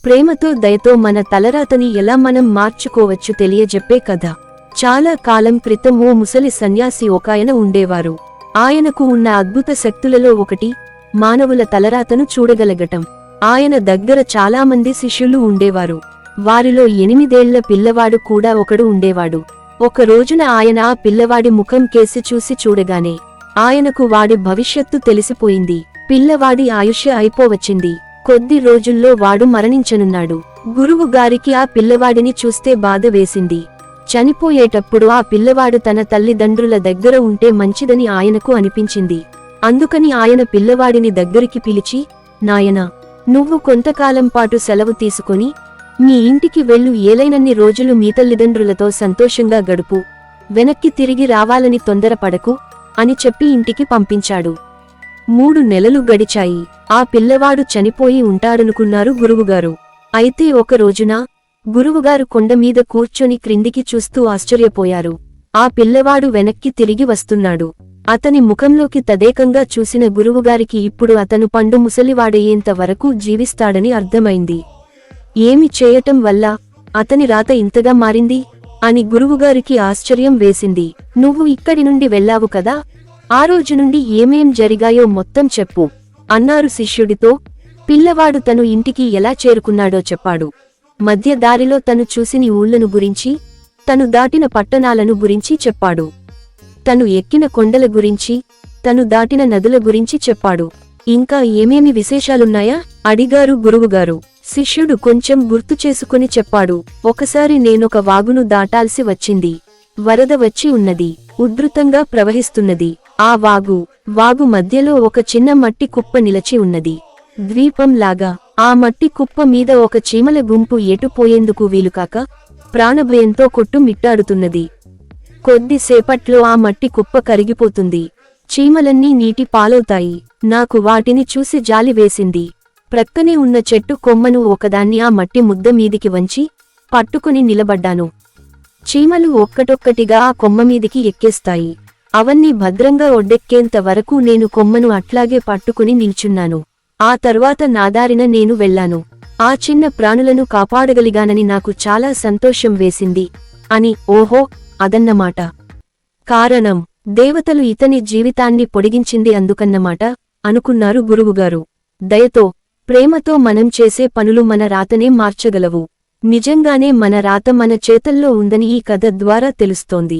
ప్రేమతో దయతో మన తలరాతని ఎలా మనం మార్చుకోవచ్చు తెలియజెప్పే కథ. చాలా కాలం క్రితం ఓ ముసలి సన్యాసి ఒకాయన ఉండేవారు. ఆయనకు ఉన్న అద్భుత శక్తులలో ఒకటి మానవుల తలరాతను చూడగలగటం. ఆయన దగ్గర చాలామంది శిష్యులు ఉండేవారు. వారిలో 8 ఏళ్ల పిల్లవాడు కూడా ఒకడు ఉండేవాడు. ఒక రోజున ఆయన ఆ పిల్లవాడి ముఖం కేసి చూసి చూడగానే ఆయనకు వాడి భవిష్యత్తు తెలిసిపోయింది. పిల్లవాడి ఆయుష్య అయిపోవచ్చింది. కొద్ది రోజుల్లో వాడు మరణించనున్నాడు. గురువు గారికి ఆ పిల్లవాడిని చూస్తే బాధ వేసింది. చనిపోయేటప్పుడు ఆ పిల్లవాడు తన తల్లిదండ్రుల దగ్గర ఉంటే మంచిదని ఆయనకు అనిపించింది. అందుకని ఆయన పిల్లవాడిని దగ్గరికి పిలిచి, నాయనా, నువ్వు కొంతకాలం పాటు సెలవు తీసుకొని మీ ఇంటికి వెళ్ళు. ఏలైనన్ని రోజులు మీ తల్లిదండ్రులతో సంతోషంగా గడుపు. వెనక్కి తిరిగి రావాలని తొందరపడకు అని చెప్పి ఇంటికి పంపించాడు. 3 నెలలు గడిచాయి. ఆ పిల్లవాడు చనిపోయి ఉంటాడనుకున్నారు గురువుగారు. అయితే ఒక రోజున గురువుగారు కొండమీద కూర్చొని క్రిందికి చూస్తూ ఆశ్చర్యపోయారు. ఆ పిల్లవాడు వెనక్కి తిరిగి వస్తున్నాడు. అతని ముఖంలోకి తదేకంగా చూసిన గురువుగారికి ఇప్పుడు అతను పండు ముసలివాడయ్యేంత వరకు జీవిస్తాడని అర్థమైంది. ఏమి చేయటం వల్ల అతని రాత ఇంతగా మారింది అని గురువుగారికి ఆశ్చర్యం వేసింది. నువ్వు ఇక్కడి నుండి వెళ్ళావు కదా, ఆ రోజు నుండి ఏమేం జరిగాయో మొత్తం చెప్పు అన్నారు శిష్యుడితో. పిల్లవాడు తను ఇంటికి ఎలా చేరుకున్నాడో చెప్పాడు. మధ్య దారిలో తను చూసిన ఊళ్లను గురించి, తను దాటిన పట్టణాలను గురించి చెప్పాడు. తను ఎక్కిన కొండల గురించి, తను దాటిన నదుల గురించి చెప్పాడు. ఇంకా ఏమేమి విశేషాలున్నాయా అడిగారు గురువుగారు. శిష్యుడు కొంచెం గుర్తు చేసుకుని చెప్పాడు. ఒకసారి నేనొక వాగును దాటాల్సి వచ్చింది. వరద వచ్చి ఉన్నది. ఉధృతంగా ప్రవహిస్తున్నది. ఆ వాగు మధ్యలో ఒక చిన్న మట్టి కుప్ప నిలచి ఉన్నది. ద్వీపంలాగా. ఆ మట్టి కుప్ప మీద ఒక చీమల గుంపు ఎటుపోయేందుకు వీలుకాక ప్రాణభయంతో కొట్టుమిట్టాడుతున్నది. కొద్దిసేపట్లో ఆ మట్టి కుప్ప కరిగిపోతుంది. చీమలన్నీ నీటి పాలవుతాయి. నాకు వాటిని చూసి జాలి వేసింది. ప్రక్కనే ఉన్న చెట్టు కొమ్మను ఒకదాన్ని ఆ మట్టి ముద్ద మీదికి వంచి పట్టుకుని నిలబడ్డాను. చీమలు ఒక్కటొక్కటిగా ఆ కొమ్మమీదికి ఎక్కేస్తాయి. అవన్నీ భద్రంగా ఒడ్డెక్కేంత వరకు నేను కొమ్మను అట్లాగే పట్టుకుని నిల్చున్నాను. ఆ తర్వాత నాదారిన నేను వెళ్లాను. ఆ చిన్న ప్రాణులను కాపాడగలిగానని నాకు చాలా సంతోషం వేసింది అని. ఓహో, అదన్నమాట. కారణం, దేవతలు ఇతని జీవితాన్ని పొడిగించింది అందుకన్నమాట అనుకున్నారు గురువుగారు. దయతో, ప్రేమతో మనం చేసే పనులు మన రాతనే మార్చగలవు. నిజంగానే మన రాత మన చేతల్లో ఉందని ఈ కథ ద్వారా తెలుస్తోంది.